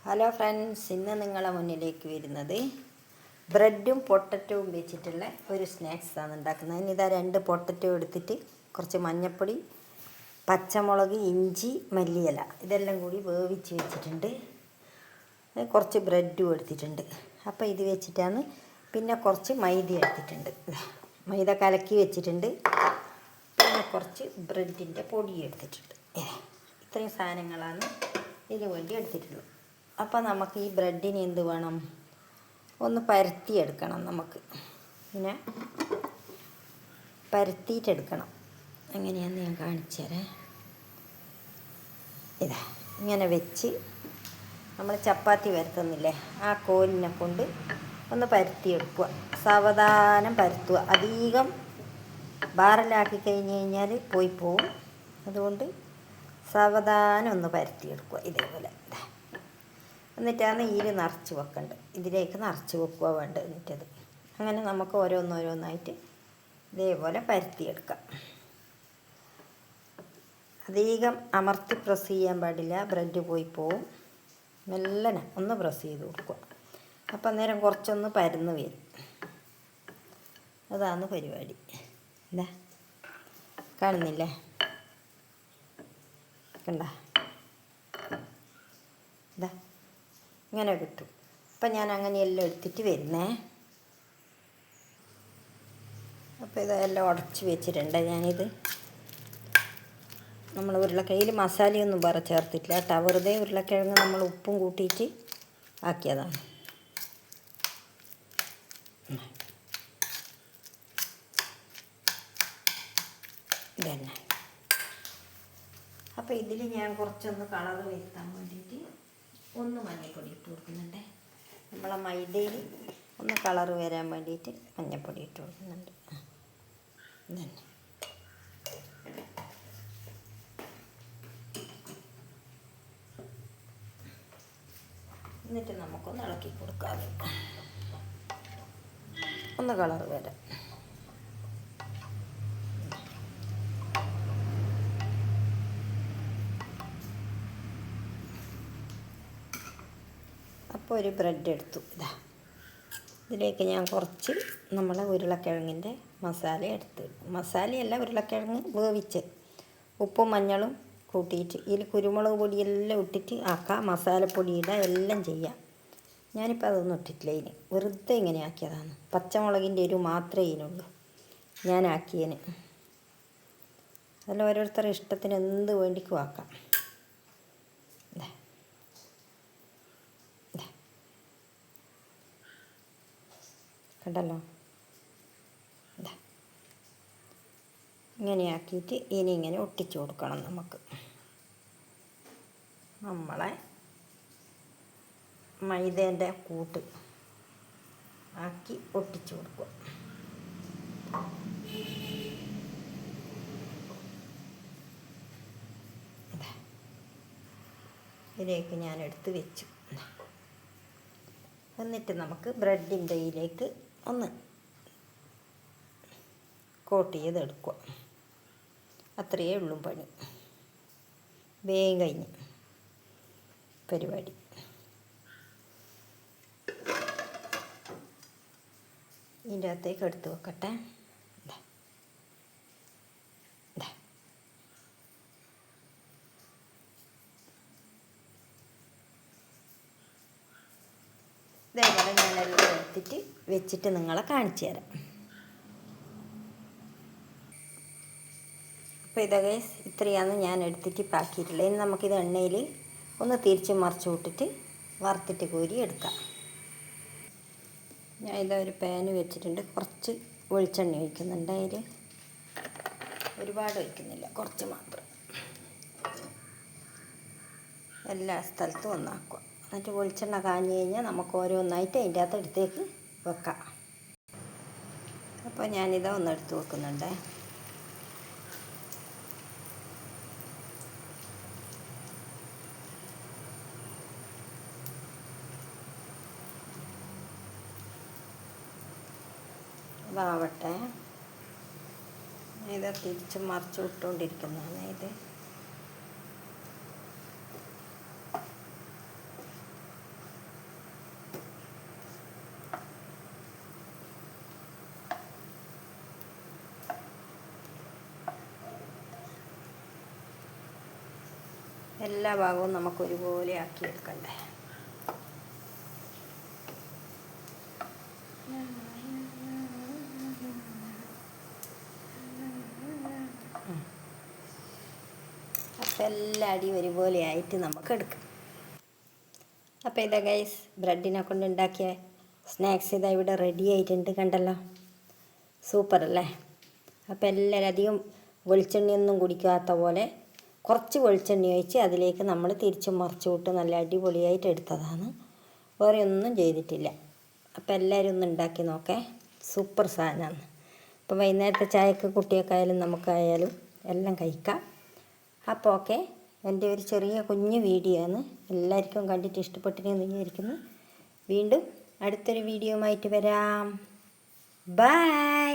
Hello friends, ഇന്ന് നിങ്ങളെ മുന്നിലേക്ക് വരുന്നത് ബ്രെഡും പൊട്ടറ്റവും വെച്ചിട്ടുള്ള ഒരു സ്നാക്സാണ് ഉണ്ടാക്കുന്നത്. ഇനിതാ 2 പൊട്ടറ്റോ എടുത്തിട്ട് കുറച്ച് മഞ്ഞൾപ്പൊടി, പച്ചമുളക്, ഇഞ്ചി, മല്ലിയില ഇതെല്ലാം കൂടി വേവിച്ച് വെച്ചിട്ടുണ്ട്. കുറച്ച് ബ്രെഡും എടുത്തിട്ടുണ്ട്. അപ്പോൾ ഇത് വെച്ചിട്ടാണ്. പിന്നെ കുറച്ച് മൈദ എടുത്തിട്ടുണ്ട്. മൈദ കലക്കി വെച്ചിട്ടുണ്ട്. പിന്നെ കുറച്ച് ബ്രെഡിൻ്റെ പൊടി എടുത്തിട്ടുണ്ട്. ഇത്രയും സാധനങ്ങളാണ് ഇതിന് വേണ്ടി എടുത്തിട്ടുള്ളത്. അപ്പോൾ നമുക്ക് ഈ ബ്രെഡിന് എന്ത് വേണം? ഒന്ന് പരത്തിയെടുക്കണം. നമുക്ക് പിന്നെ പരത്തിയിട്ടെടുക്കണം. എങ്ങനെയാണെന്ന് ഞാൻ കാണിച്ചു തരാം. ഇതാ ഇങ്ങനെ വെച്ച് നമ്മൾ ചപ്പാത്തി പരത്തുന്നില്ലേ, ആ കോലിനെ കൊണ്ട് ഒന്ന് പരത്തിയെടുക്കുക. സാവധാനം പരത്തുക. അധികം ഭാരലാക്കി കഴിഞ്ഞ് കഴിഞ്ഞാൽ പോയി പോവും. അതുകൊണ്ട് സാവധാനം ഒന്ന് പരത്തിയെടുക്കുക. ഇതേപോലെ എന്നിട്ടാണ് ഇതിൽ നിറച്ച് വെക്കേണ്ടത്. ഇതിലേക്ക് നിറച്ച് വെക്കുക വേണ്ടത്. എന്നിട്ടത് അങ്ങനെ നമുക്ക് ഓരോന്നോരോന്നായിട്ട് ഇതേപോലെ പരത്തിയെടുക്കാം. അധികം അമർത്തി പ്രസ് ചെയ്യാൻ പാടില്ല, ബ്രെഡ് പോയി പോവും. മെല്ലനെ ഒന്ന് പ്രസ് ചെയ്ത് കൊടുക്കുക. അപ്പം അന്നേരം കുറച്ചൊന്ന് പരന്ന് വരും. അതാണ് പരിപാടി. എന്താ കാണുന്നില്ലേ? കണ്ട ഇതാ ഇങ്ങനെ കിട്ടും. അപ്പം ഞാൻ അങ്ങനെയെല്ലാം എടുത്തിട്ട് വരുന്നേ. അപ്പോൾ ഇതെല്ലാം ഉടച്ച് വെച്ചിട്ടുണ്ട് ഞാനിത്. നമ്മൾ ഉരുളക്കിഴങ്ങിൽ മസാലയൊന്നും വേറെ ചേർത്തിട്ടില്ല കേട്ടോ. വെറുതെ ഉരുളക്കിഴങ്ങ് നമ്മൾ ഉപ്പും കൂട്ടിയിട്ട് ആക്കിയതാണ്. ഇതന്നെ. അപ്പോൾ ഇതിൽ ഞാൻ കുറച്ചൊന്ന് കളർ വരുത്താൻ വേണ്ടിയിട്ട് ഒന്ന് മഞ്ഞൾപ്പൊടി ഇട്ട് കൊടുക്കുന്നുണ്ട്. നമ്മളെ മൈദയിൽ ഒന്ന് കളർ വരാൻ വേണ്ടിയിട്ട് മഞ്ഞൾപ്പൊടി ഇട്ട് കൊടുക്കുന്നുണ്ട്. ഇതന്നെ. എന്നിട്ട് നമുക്കൊന്ന് ഇളക്കി കൊടുക്കാം. ഒന്ന് കളർ വരാം. അപ്പോൾ ഒരു ബ്രെഡ് എടുത്തു. ഇതാ ഇതിലേക്ക് ഞാൻ കുറച്ച് നമ്മളെ ഉരുളക്കിഴങ്ങിൻ്റെ മസാല എടുത്ത്, മസാലയല്ല ഉരുളക്കിഴങ്ങ് വേവിച്ച് ഉപ്പും മഞ്ഞളും കൂട്ടിയിട്ട് ഇതിൽ കുരുമുളക് പൊടിയെല്ലാം ഇട്ടിട്ട് ആക്കാം. മസാലപ്പൊടി ഇടുക, എല്ലാം ചെയ്യാം. ഞാനിപ്പോൾ അതൊന്നും ഇട്ടിട്ടില്ല. ഇതിന് വെറുതെ ഇങ്ങനെ ആക്കിയതാണ്. പച്ചമുളകിൻ്റെ എരിവ് മാത്രമേ ഇതിനുള്ളൂ ഞാൻ ആക്കിയതിന്. അതിൽ ഓരോരുത്തരുടെ ഇഷ്ടത്തിന് എന്ത് വേണ്ടിക്കും ആക്കാം. കണ്ടല്ലോ, ഇങ്ങനെയാക്കിയിട്ട് ഇനി ഇങ്ങനെ ഒട്ടിച്ചു കൊടുക്കണം. നമുക്ക് നമ്മളെ മൈദേൻ്റെ കൂട്ട് ആക്കി ഒട്ടിച്ചു കൊടുക്കുക. ഇതിലേക്ക് ഞാൻ എടുത്ത് വെച്ചു. എന്നിട്ട് നമുക്ക് ബ്രെഡിൻ്റെ ഇതിലേക്ക് ഒന്ന് കോട്ട് ചെയ്തെടുക്കുക. അത്രയേ ഉള്ളൂ പണി. വേഗം കഴിഞ്ഞ് പരിപാടി. ഇതിൻ്റെ അകത്തേക്ക് എടുത്ത് വെക്കട്ടെ. ഇതേപോലെ ഞാനെല്ലാം എടുത്തിട്ട് വെച്ചിട്ട് നിങ്ങളെ കാണിച്ചു തരാം. അപ്പോൾ ഇതൊക്കെ ഇത്രയാണ് ഞാൻ എടുത്തിട്ട് പാക്കിയിട്ടുള്ളത്. ഇനി നമുക്കിത് എണ്ണയിൽ ഒന്ന് തിരിച്ച് മറിച്ച് വിട്ടിട്ട് വറുത്തിട്ട് കോരി എടുക്കാം. ഞാൻ ഇതൊരു പാന് വെച്ചിട്ടുണ്ട്. കുറച്ച് വെളിച്ചെണ്ണ ഒഴിക്കുന്നുണ്ട്. അതിൽ ഒരുപാട് ഒഴിക്കുന്നില്ല, കുറച്ച് മാത്രം. എല്ലാ സ്ഥലത്തും ഒന്നാക്കുക. എന്നിട്ട് വെളിച്ചെണ്ണ കാഞ്ഞ് കഴിഞ്ഞാൽ നമുക്ക് ഓരോന്നായിട്ട് അതിൻ്റെ അകത്ത് എടുത്തേക്ക് വെക്കാം. അപ്പോൾ ഞാനിത് ഒന്നെടുത്ത് വെക്കുന്നുണ്ട്. ഇതാവട്ടെ. ഇത് തിരിച്ച് മറിച്ച് വിട്ടുകൊണ്ടിരിക്കുന്നതാണ് ഇത്. എല്ലാ ഭാഗവും നമുക്ക് ഒരുപോലെ ആക്കിയെടുക്കണ്ടേ. അപ്പം എല്ലാ അടി ഒരുപോലെ ആയിട്ട് നമുക്ക് എടുക്കാം. അപ്പോൾ ഇതാ ഗൈസ്, ബ്രെഡിനെ കൊണ്ട് ഉണ്ടാക്കിയ സ്നാക്സ് ഇതാ ഇവിടെ റെഡി ആയിട്ടുണ്ട്. കണ്ടല്ലോ, സൂപ്പർ അല്ലേ? അപ്പോൾ എല്ലാവരും അധികം വെളിച്ചെണ്ണയൊന്നും കുടിക്കാത്ത പോലെ കുറച്ച് വെളിച്ചെണ്ണ ഒഴിച്ച് അതിലേക്ക് നമ്മൾ തിരിച്ചും മറിച്ചു വിട്ട് നല്ല അടിപൊളിയായിട്ട് എടുത്തതാണ്. വേറെ ഒന്നും ചെയ്തിട്ടില്ല. അപ്പോൾ എല്ലാവരും ഒന്ന് ഉണ്ടാക്കി നോക്കേ, സൂപ്പർ സാധനമാണ്. അപ്പോൾ വൈകുന്നേരത്തെ ചായക്ക് കുട്ടിയൊക്കെയായാലും നമുക്കായാലും എല്ലാം കഴിക്കാം. അപ്പോൾ ഓക്കെ, എൻ്റെ ഒരു ചെറിയ കുഞ്ഞു വീഡിയോ ആണ്. എല്ലാവർക്കും കണ്ടിട്ട് ഇഷ്ടപ്പെട്ടിരുന്നു വിചാരിക്കുന്നു. വീണ്ടും അടുത്തൊരു വീഡിയോ ആയിട്ട് വരാം. ബൈ.